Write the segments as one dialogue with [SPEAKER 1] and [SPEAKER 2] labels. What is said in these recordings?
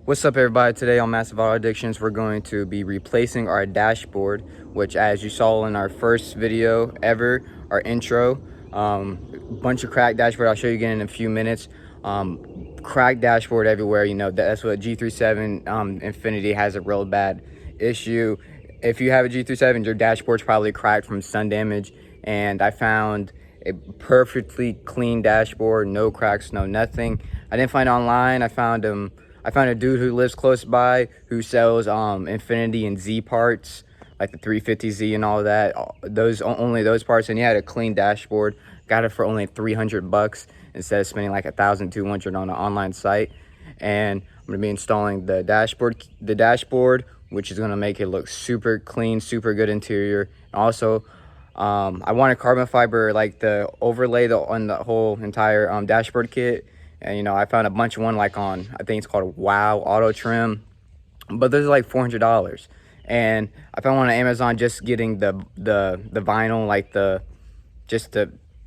[SPEAKER 1] What's up, everybody? Today on Massive Auto Addictions, we're going to be replacing our dashboard, which, as you saw in our first video ever, our intro, bunch of cracked dashboard. I'll show you again in a few minutes. Cracked dashboard everywhere. You know, that's what G37 Infinity has a real bad issue. If you have a G37, your dashboard's probably cracked from sun damage, and I found a perfectly clean dashboard, no cracks, no nothing. I didn't find it online. I found a dude who lives close by who sells Infinity and Z parts, like the 350Z and all that. Only those parts, and he had a clean dashboard. Got it for only $300 instead of spending like $1,200 on an online site. And I'm gonna be installing the dashboard, which is gonna make it look super clean, super good interior. And also, I wanted carbon fiber, like the overlay on the whole entire dashboard kit. And you know, I found a bunch of one like on, I think it's called Wow Auto Trim, but those are like $400. And I found one on Amazon just getting the vinyl, like the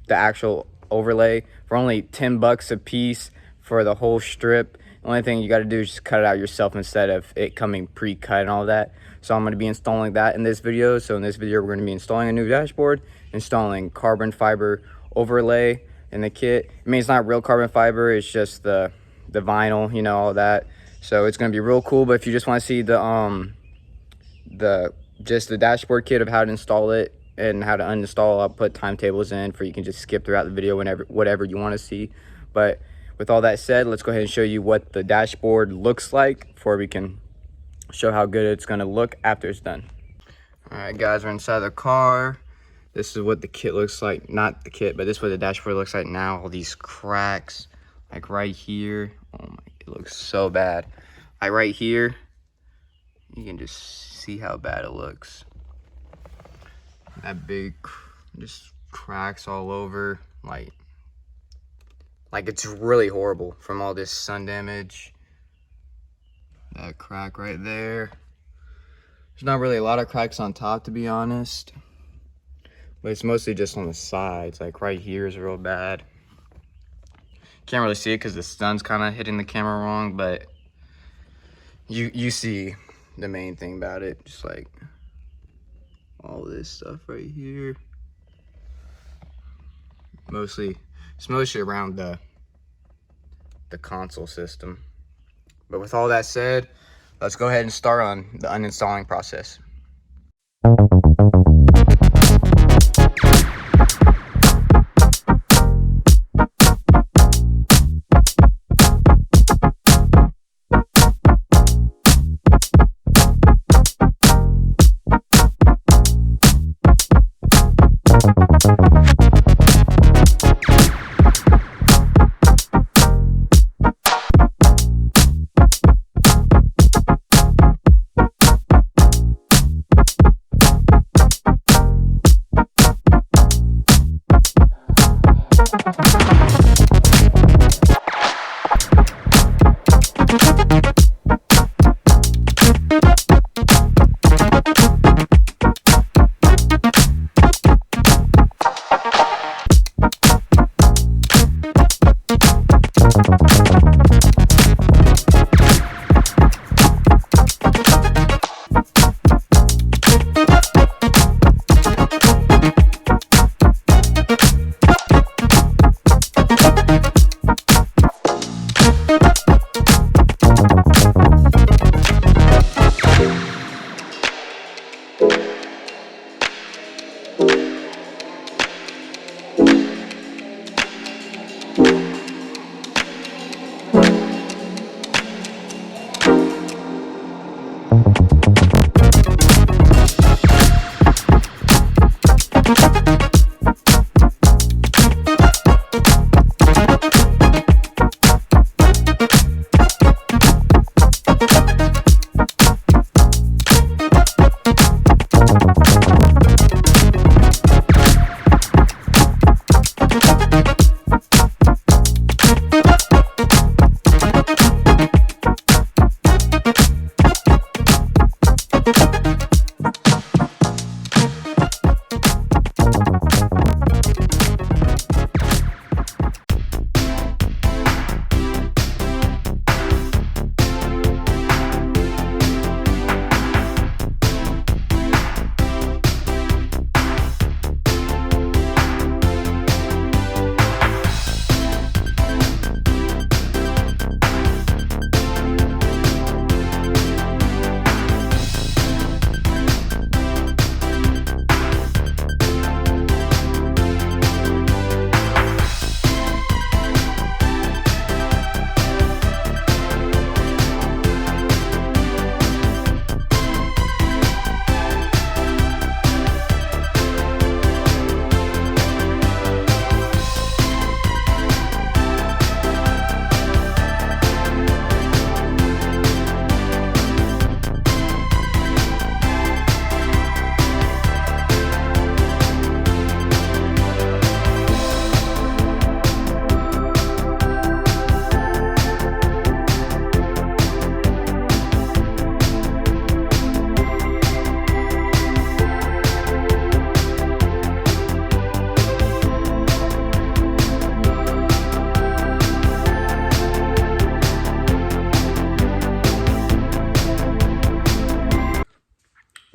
[SPEAKER 1] actual overlay for only $10 a piece for the whole strip. The only thing you got to do is just cut it out yourself instead of it coming pre-cut and all that. So I'm going to be installing that in this video. So in this video, we're going to be installing a new dashboard, installing carbon fiber overlay in the kit. I mean, it's not real carbon fiber, it's just the vinyl, you know, all that. So it's gonna be real cool. But if you just want to see the dashboard kit of how to install it and how to uninstall, I'll put timetables in for you can just skip throughout the video whatever you want to see. But with all that said, let's go ahead and show you what the dashboard looks like before we can show how good it's gonna look after it's done. All right, guys, we're inside the car. This is what the kit looks like. Not the kit, but this is what the dashboard looks like now. All these cracks, like right here. Oh my, it looks so bad. Like right here, you can just see how bad it looks. That big, just cracks all over. Like it's really horrible from all this sun damage. That crack right there. There's not really a lot of cracks on top, to be honest. But it's mostly just on the sides. Like right here is real bad. Can't really see it because the sun's kind of hitting the camera wrong, but you see the main thing about it. Just like all this stuff right here. It's mostly around the console system. But with all that said, let's go ahead and start on the uninstalling process.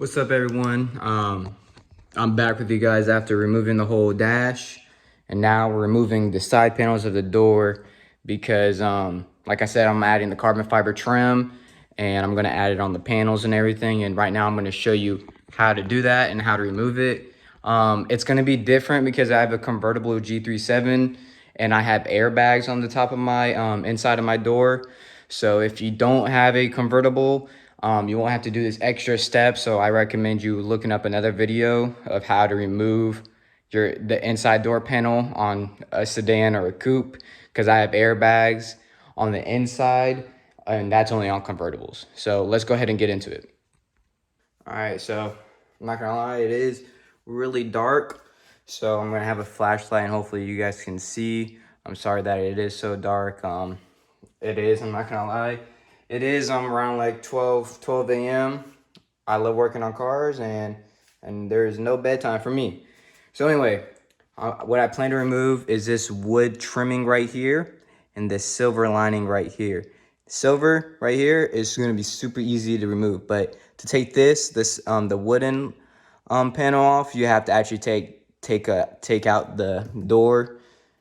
[SPEAKER 1] What's up, everyone? I'm back with you guys after removing the whole dash, and now we're removing the side panels of the door because, like I said, I'm adding the carbon fiber trim, and I'm gonna add it on the panels and everything. And right now, I'm gonna show you how to do that and how to remove it. It's gonna be different because I have a convertible G37, and I have airbags on the top of my inside of my door. So if you don't have a convertible, you won't have to do this extra step. So I recommend you looking up another video of how to remove the inside door panel on a sedan or a coupe, because I have airbags on the inside, and that's only on convertibles. So let's go ahead and get into it. All right, so I'm not gonna lie, it is really dark. So I'm gonna have a flashlight and hopefully you guys can see. I'm sorry that it is so dark. It is, I'm not gonna lie. It is around like 12 a.m. I love working on cars, and there's no bedtime for me. So anyway, what I plan to remove is this wood trimming right here and this silver lining right here. Silver right here is gonna be super easy to remove, but to take the wooden panel off, you have to actually take out the door.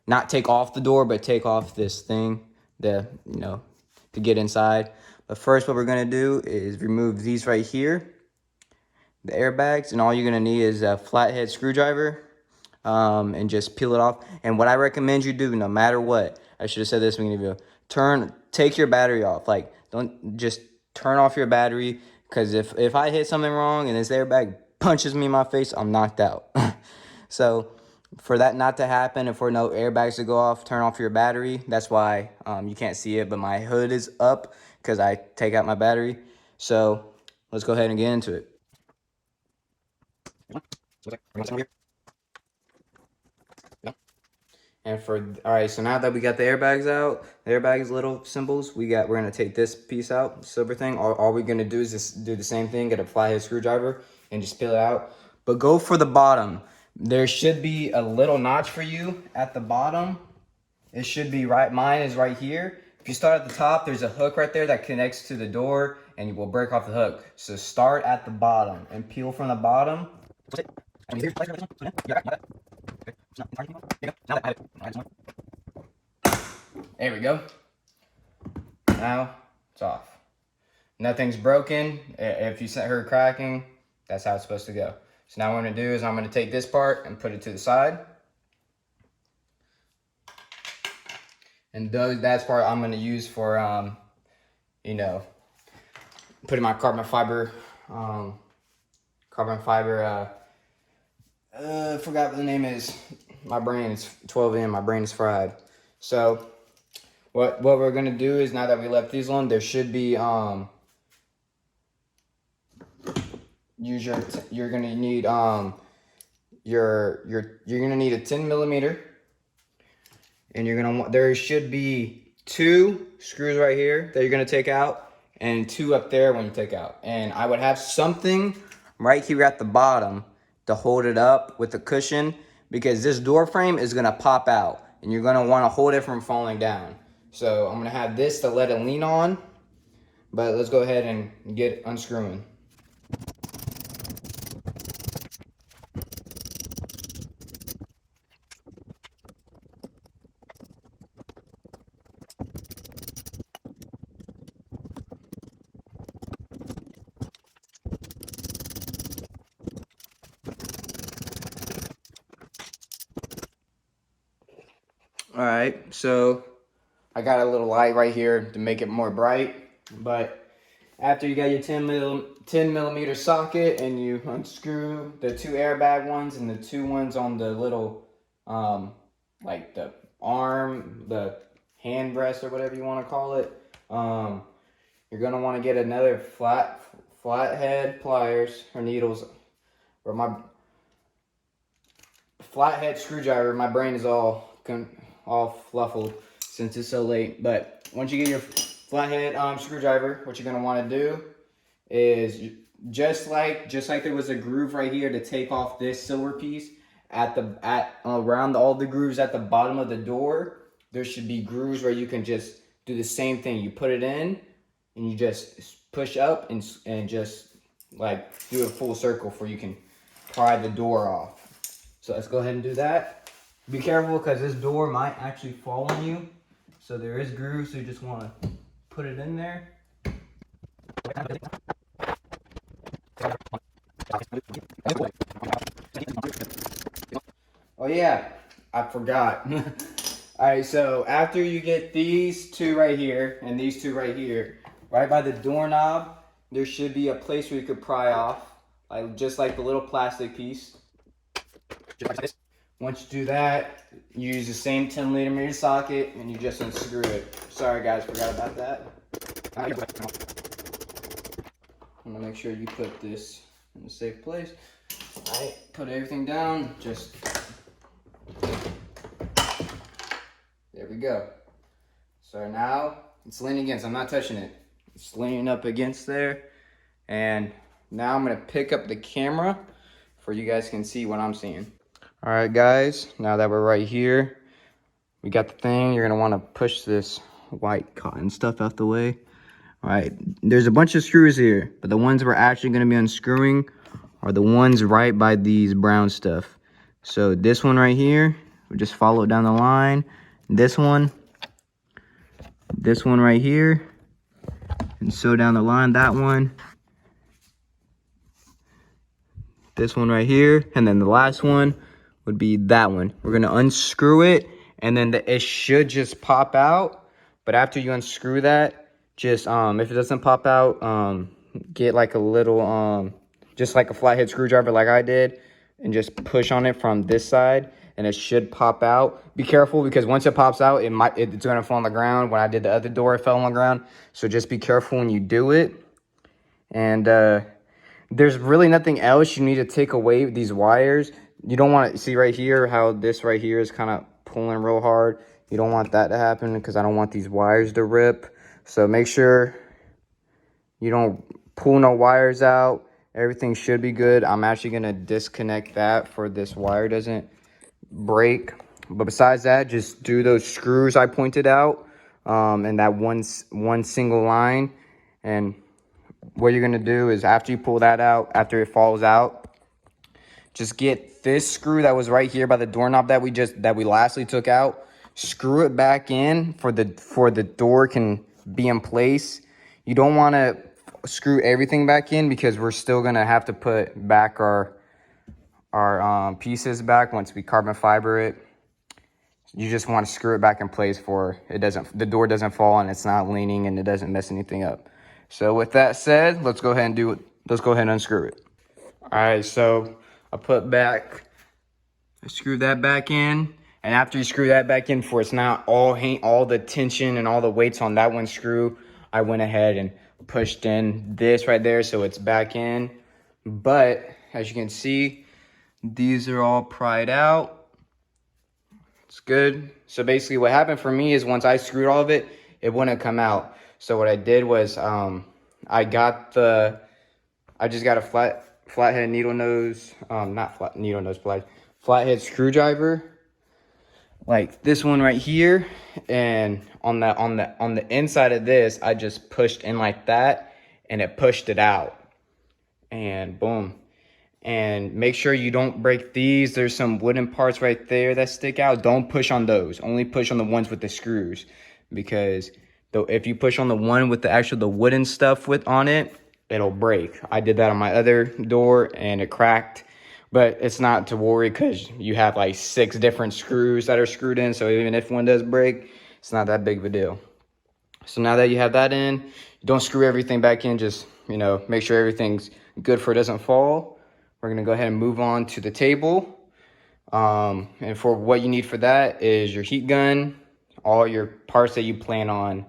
[SPEAKER 1] Not take off the door, but take off this thing, to get inside. But first, what we're gonna do is remove these right here, the airbags, and all you're gonna need is a flathead screwdriver, and just peel it off. And what I recommend you do, no matter what, I should have said this in the beginning of the video, take your battery off. Like, don't just turn off your battery, because if I hit something wrong and this airbag punches me in my face, I'm knocked out. So for that not to happen and for no airbags to go off, turn off your battery. That's why you can't see it, but my hood is up because I take out my battery. So let's go ahead and get into it. And all right, so now that we got the airbags out, the airbags little symbols, we're gonna take this piece out, silver thing. All we're gonna do is just do the same thing, get a flathead screwdriver and just peel it out. But go for the bottom. There should be a little notch for you at the bottom. It should be right, mine is right here. If you start at the top, there's a hook right there that connects to the door and you will break off the hook. So start at the bottom and peel from the bottom. There we go. Now it's off. Nothing's broken. If you heard cracking, that's how it's supposed to go. So now what I'm gonna do is I'm gonna take this part and put it to the side. And that's part I'm gonna use for, putting my carbon fiber, I forgot what the name is. My brain is 12 a.m. My brain is fried. So what we're gonna do is, now that we left these alone, there should be you're gonna need you're gonna need a 10 millimeter, and there should be 2 screws right here that you're gonna take out, and 2 up there when you take out. And I would have something right here at the bottom to hold it up with a cushion, because this door frame is gonna pop out and you're gonna wanna hold it from falling down. So I'm gonna have this to let it lean on, but let's go ahead and get unscrewing. All right, so I got a little light right here to make it more bright, but after you got your 10 millimeter socket and you unscrew the 2 airbag ones and the 2 ones on the little, like the arm, the hand rest or whatever you want to call it, you're gonna want to get another flathead pliers or needles, or my flathead screwdriver. My brain is all fluffled since it's so late. But once you get your flathead screwdriver, what you're gonna want to do is, just like there was a groove right here to take off this silver piece, around all the grooves at the bottom of the door, there should be grooves where you can just do the same thing. You put it in and you just push up and just like do a full circle before you can pry the door off. So let's go ahead and do that. Be careful because this door might actually fall on you. So there is grooves, so you just want to put it in there. Oh yeah, I forgot. All right, so after you get these two right here and these two right here, right by the doorknob, there should be a place where you could pry off, like just like the little plastic piece. Once you do that, you use the same 10mm socket and you just unscrew it. Sorry guys, forgot about that. I'm gonna make sure you put this in a safe place. All right, put everything down, just there we go. So now it's leaning against, I'm not touching it. It's leaning up against there. And now I'm gonna pick up the camera for you guys can see what I'm seeing. All right guys, now that we're right here, we got the thing. You're gonna wanna push this white cotton stuff out the way. All right, there's a bunch of screws here, but the ones we're actually gonna be unscrewing are the ones right by these brown stuff. So this one right here, we just follow it down the line. This one right here, and so down the line, that one, this one right here, and then the last one would be that one. We're gonna unscrew it, and then it should just pop out. But after you unscrew that, just if it doesn't pop out, get like a little just like a flathead screwdriver like I did, and just push on it from this side, and it should pop out. Be careful because once it pops out, it's gonna fall on the ground. When I did the other door, it fell on the ground. So just be careful when you do it. And there's really nothing else you need to take away these wires. You don't want to see right here how this right here is kind of pulling real hard. You don't want that to happen because I don't want these wires to rip. So make sure you don't pull no wires out. Everything should be good. I'm actually gonna disconnect that for this wire doesn't break. But besides that, just do those screws I pointed out, and that one single line. And what you're gonna do is after you pull that out, after it falls out, just get this screw that was right here by the doorknob that we lastly took out. Screw it back in for the door can be in place. You don't want to screw everything back in because we're still gonna have to put back our pieces back once we carbon fiber it. You just want to screw it back in place for the door doesn't fall and it's not leaning and it doesn't mess anything up. So with that said, let's go ahead and unscrew it. All right, so I screw that back in, and after you screw that back in, for it's not all the tension and all the weights on that one screw, I went ahead and pushed in this right there so it's back in. But as you can see, these are all pried out. It's good. So basically what happened for me is once I screwed all of it, it wouldn't come out. So what I did was I just got a flathead needle nose, flathead screwdriver, like this one right here, and on the inside of this, I just pushed in like that, and it pushed it out, and boom. And make sure you don't break these. There's some wooden parts right there that stick out. Don't push on those. Only push on the ones with the screws, because if you push on the one with the wooden stuff on it, it'll break. I did that on my other door and it cracked, but it's not to worry because you have like 6 different screws that are screwed in. So even if one does break, it's not that big of a deal. So now that you have that in, don't screw everything back in. Just, make sure everything's good for it doesn't fall. We're going to go ahead and move on to the table. And for what you need for that is your heat gun, all your parts that you plan on,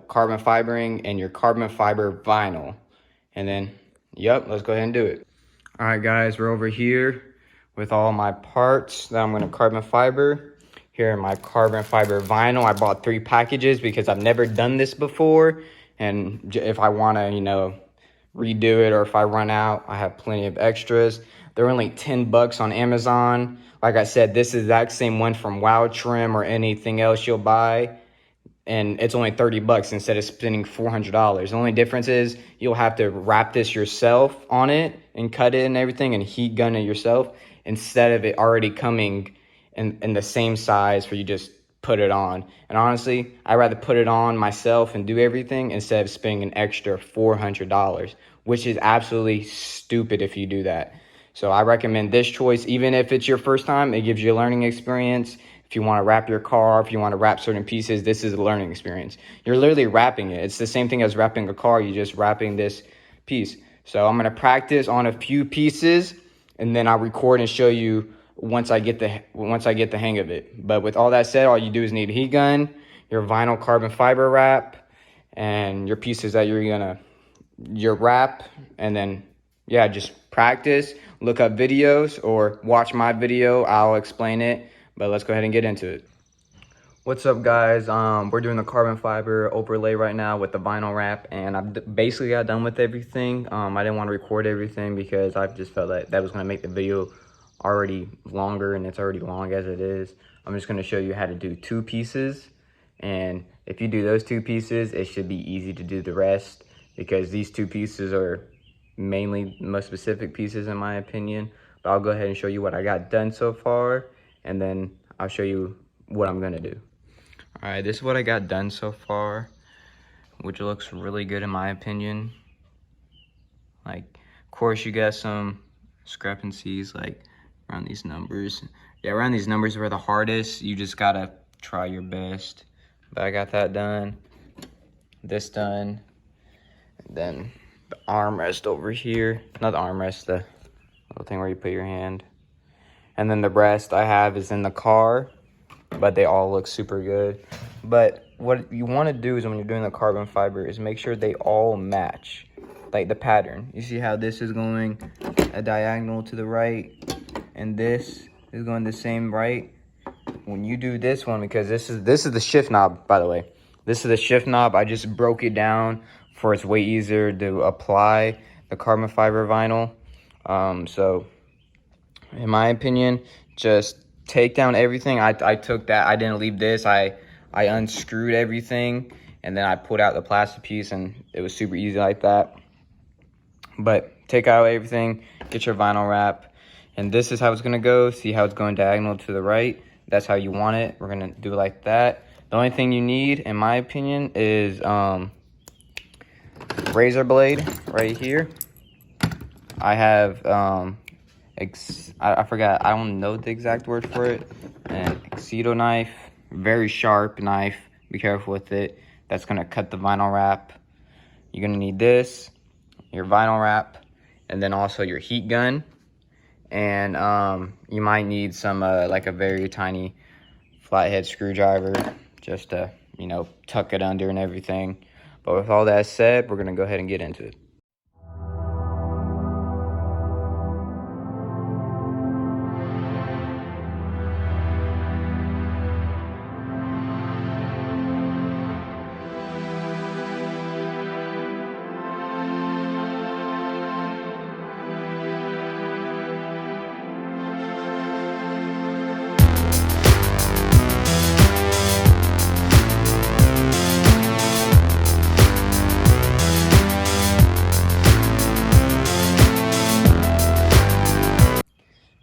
[SPEAKER 1] carbon fibering, and your carbon fiber vinyl. And then, let's go ahead and do it. All right, guys, we're over here with all my parts that I'm going to carbon fiber. Here are my carbon fiber vinyl. I bought 3 packages because I've never done this before. And if I want to, redo it, or if I run out, I have plenty of extras. They're only $10 on Amazon. Like I said, this is the exact same one from Wow Trim or anything else you'll buy. and it's only 30 bucks instead of spending $400. The only difference is you'll have to wrap this yourself on it and cut it and everything and heat gun it yourself instead of it already coming in the same size for you just put it on. And honestly, I'd rather put it on myself and do everything instead of spending an extra $400, which is absolutely stupid if you do that. So I recommend this choice. Even if it's your first time, it gives you a learning experience. If you want to wrap your car, if you want to wrap certain pieces, this is a learning experience. You're literally wrapping it. It's the same thing as wrapping a car. You're just wrapping this piece. So I'm going to practice on a few pieces, and then I'll record and show you once I get the hang of it. But with all that said, all you do is need a heat gun, your vinyl carbon fiber wrap, and your pieces that your wrap, and then yeah, just practice, look up videos or watch my video. I'll explain it, but let's go ahead and get into it. What's up, guys? We're doing the carbon fiber overlay right now with the vinyl wrap, and I basically got done with everything. I didn't want to record everything because I just felt that was going to make the video already longer, and it's already long as it is. I'm just going to show you how to do 2 pieces, and if you do those 2 pieces, it should be easy to do the rest, because these 2 pieces are mainly the most specific pieces in my opinion. But I'll go ahead and show you what I got done so far, and then I'll show you what I'm gonna do. All right, this is what I got done so far, which looks really good in my opinion. Like, of course you got some discrepancies like around these numbers. Yeah, around these numbers were the hardest. You just gotta try your best. But I got that done, this done, and then the armrest over here. Not the armrest, the little thing where you put your hand. And then the rest I have is in the car, but they all look super good. But what you want to do is when you're doing the carbon fiber is make sure they all match, like the pattern. You see how this is going a diagonal to the right, and this is going the same right. When you do this one, because this is the shift knob, by the way. This is the shift knob. I just broke it down for it's way easier to apply the carbon fiber vinyl. So in my opinion, just take down everything. I took that, I didn't leave this. I unscrewed everything, and then I pulled out the plastic piece, and it was super easy like that. But take out everything, get your vinyl wrap, and this is how it's gonna go. See how it's going diagonal to the right? That's how you want it. We're gonna do it like that. The only thing you need, in my opinion, is razor blade right here. I have I forgot, I don't know the exact word for it. An X-Acto knife, very sharp knife. Be careful with it. That's gonna cut the vinyl wrap. You're gonna need this, your vinyl wrap, and then also your heat gun. And you might need some like a very tiny flathead screwdriver just to, you know, tuck it under and everything. But with all that said, we're gonna go ahead and get into it.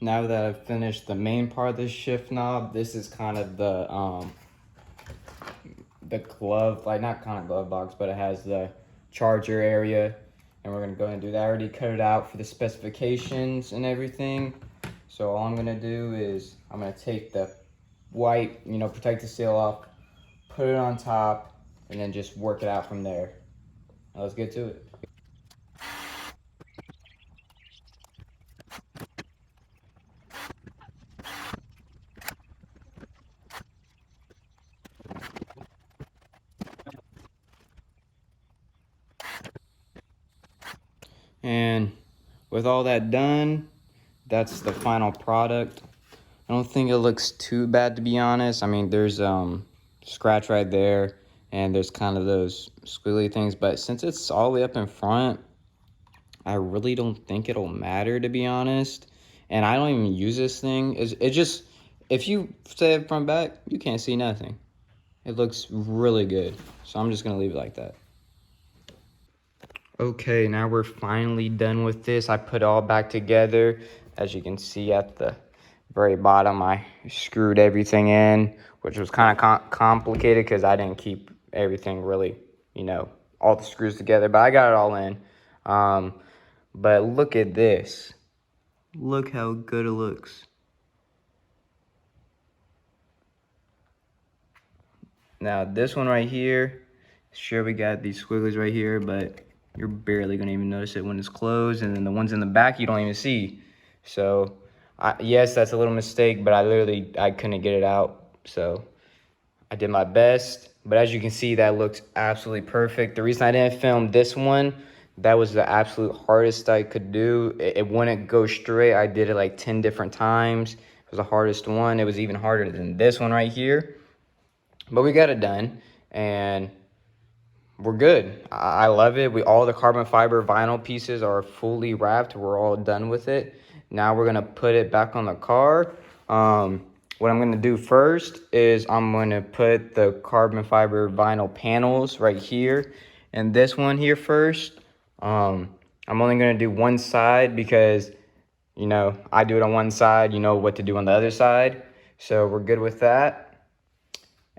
[SPEAKER 1] Now that I've finished the main part of the shift knob, this is kind of the glove, like not kind of glove box, but it has the charger area, and we're gonna go ahead and do that. I already cut it out for the specifications and everything. So all I'm gonna do is I'm gonna take the white, you know, protective seal off, put it on top, and then just work it out from there. Now let's get to it. And with all that done, that's the final product. I don't think it looks too bad, to be honest. I mean, there's scratch right there, and there's kind of those squiggly things, but since it's all the way up in front, I really don't think it'll matter, to be honest. And I don't even use this thing. It just, if you say it front back, you can't see nothing. It looks really good. So I'm just gonna leave it like that. Okay, now we're finally done with this. I put it all back together. As you can see at the very bottom, I screwed everything in, which was kind of complicated because I didn't keep everything really, you know, all the screws together, but I got it all in. But look at this. Look how good it looks. Now this one right here, sure we got these squiggles right here, but you're barely gonna even notice it when it's closed, and then the ones in the back you don't even see. So yes, that's a little mistake, but I couldn't get it out, so I did my best. But as you can see, that looks absolutely perfect. The reason I didn't film this one, that was the absolute hardest I could do. It wouldn't go straight. I did it like 10 different times. It was the hardest one. It was even harder than this one right here. But we got it done, and we're good. I love it. All the carbon fiber vinyl pieces are fully wrapped. We're all done with it. Now we're gonna put it back on the car. What I'm gonna do first is I'm gonna put the carbon fiber vinyl panels right here, and this one here first. I'm only gonna do one side because, you know, I do it on one side, you know what to do on the other side. So we're good with that.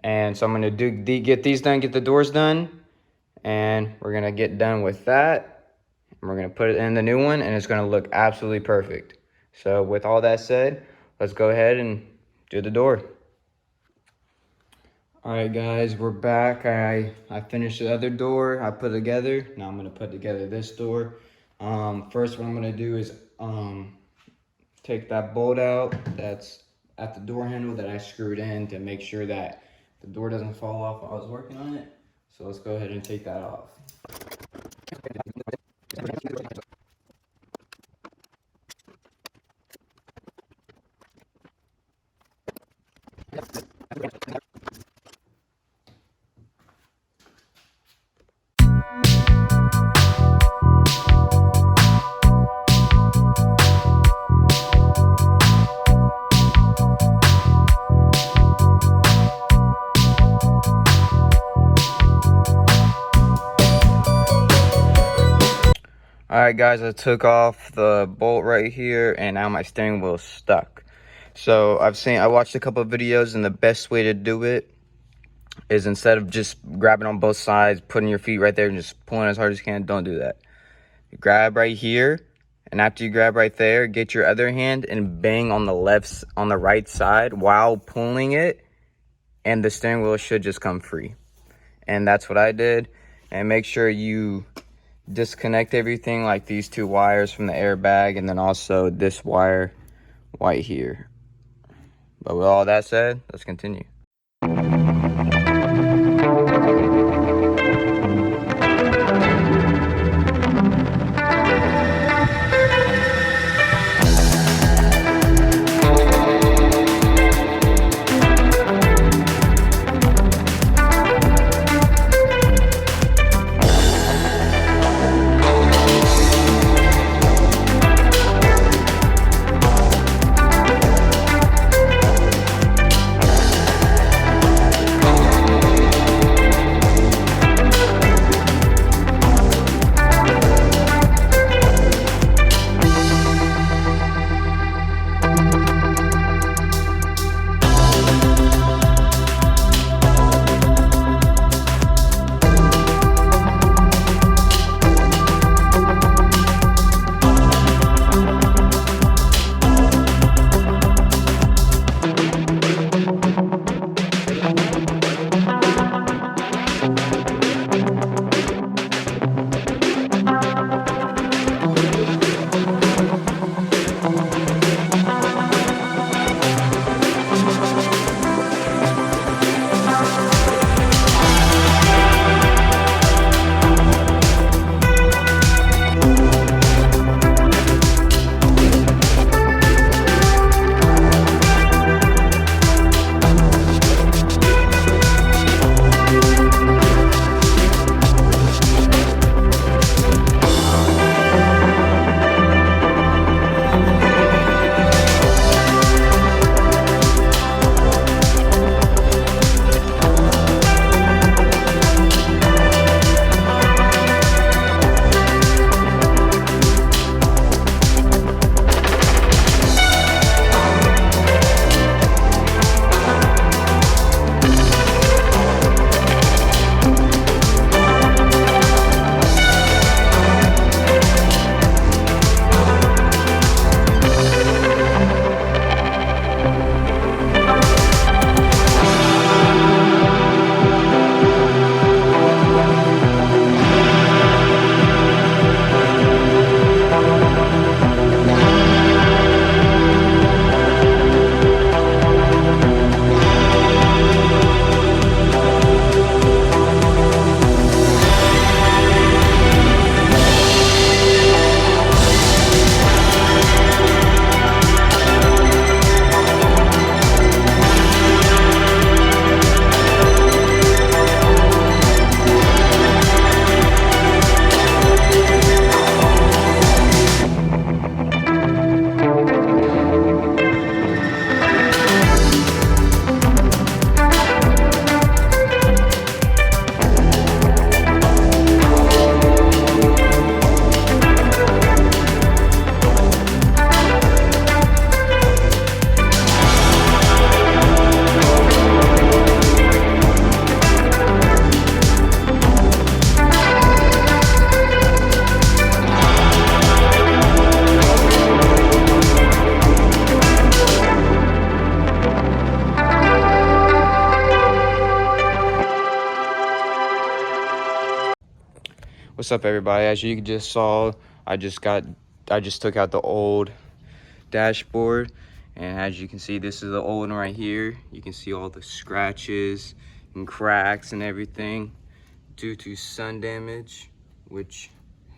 [SPEAKER 1] And so I'm gonna get these done, get the doors done, and we're gonna get done with that. And we're gonna put it in the new one, and it's gonna look absolutely perfect. So with all that said, let's go ahead and do the door. All right, guys, we're back. I finished the other door. I put it together. Now I'm gonna put together this door. First, what I'm gonna do is take that bolt out that's at the door handle that I screwed in to make sure that the door doesn't fall off while I was working on it. So let's go ahead and take that off. All right, guys, I took off the bolt right here, and now my steering wheel is stuck. So I watched a couple of videos, and the best way to do it is instead of just grabbing on both sides, putting your feet right there and just pulling as hard as you can, don't do that. You grab right here, and after you grab right there, get your other hand and bang on the right side while pulling it, and the steering wheel should just come free. And that's what I did. And make sure you disconnect everything, like these two wires from the airbag, and then also this wire right here. But with all that said, let's continue. What's up, everybody? As you just saw, I just took out the old dashboard, and as you can see, this is the old one right here. You can see all the scratches and cracks and everything due to sun damage, which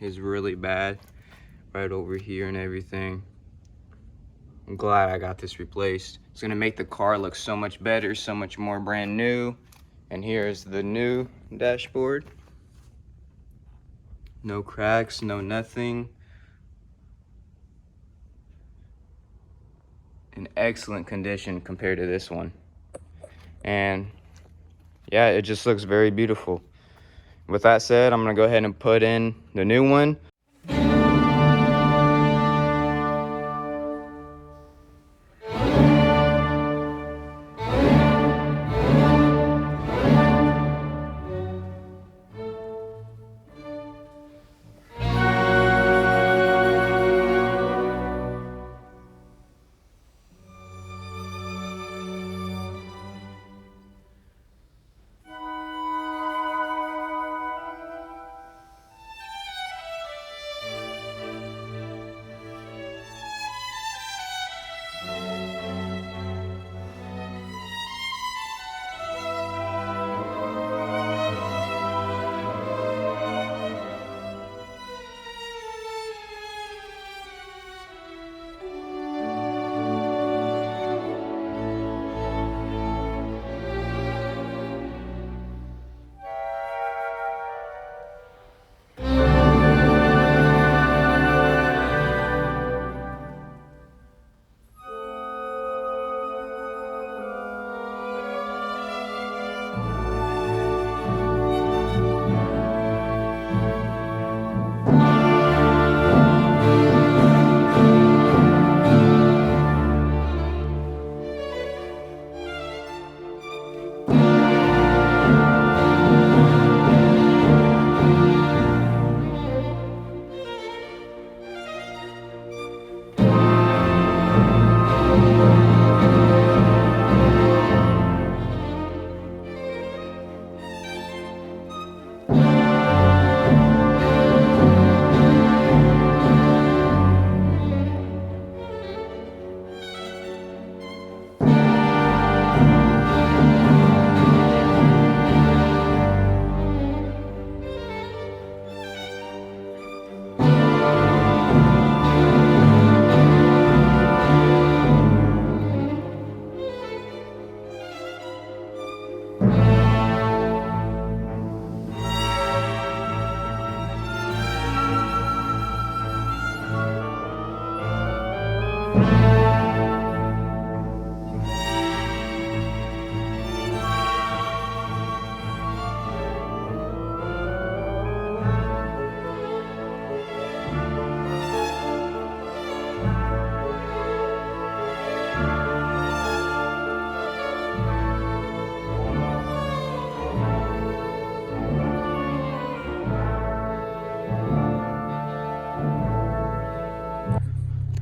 [SPEAKER 1] is really bad right over here and everything. I'm glad I got this replaced. It's gonna make the car look so much better, so much more brand new. And here's the new dashboard. No cracks, no nothing. In excellent condition compared to this one. And yeah, it just looks very beautiful. With that said, I'm gonna go ahead and put in the new one.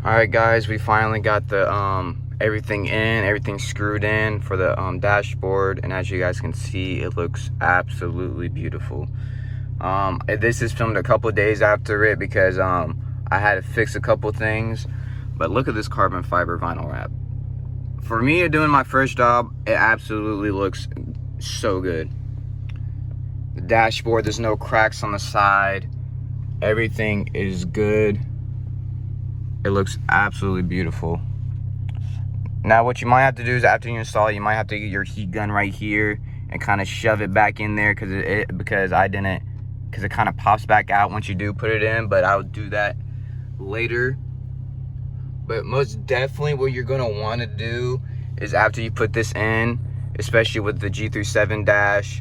[SPEAKER 1] All right, guys, we finally got the everything screwed in for the dashboard, and as you guys can see, it looks absolutely beautiful. This is filmed a couple days after it because I had to fix a couple things, but look at this carbon fiber vinyl wrap. For me, doing my first job, it absolutely looks so good. The dashboard, there's no cracks on the side. Everything is good. It looks absolutely beautiful. Now what you might have to do is, after you install it, you might have to get your heat gun right here and kind of shove it back in there, because it kind of pops back out once you do put it in, but I'll do that later. But most definitely what you're gonna want to do is, after you put this in, especially with the G37 dash,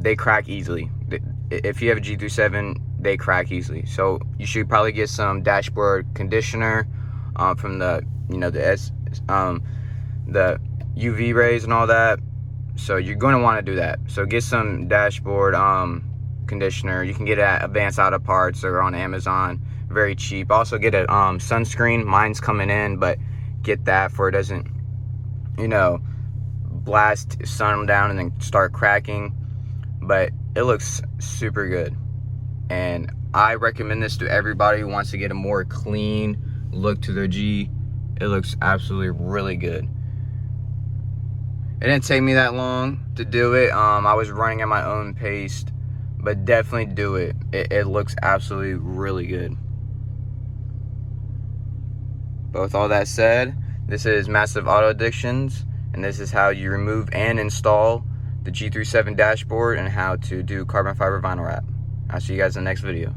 [SPEAKER 1] they crack easily. If you have a G37, they crack easily. So you should probably get some dashboard conditioner from the UV rays and all that. So you're going to want to do that. So get some dashboard conditioner. You can get it at Advanced Auto Parts or on Amazon, very cheap. Also get a sunscreen. Mine's coming in, but get that for it doesn't, blast sun down and then start cracking. But it looks super good. and I recommend this to everybody who wants to get a more clean look to their G. It looks absolutely really good. It didn't take me that long to do it. I was running at my own pace, but definitely do it. It looks absolutely really good. But with all that said, this is Massive Auto Addictions, and this is how you remove and install the G37 dashboard and how to do carbon fiber vinyl wrap. I'll see you guys in the next video.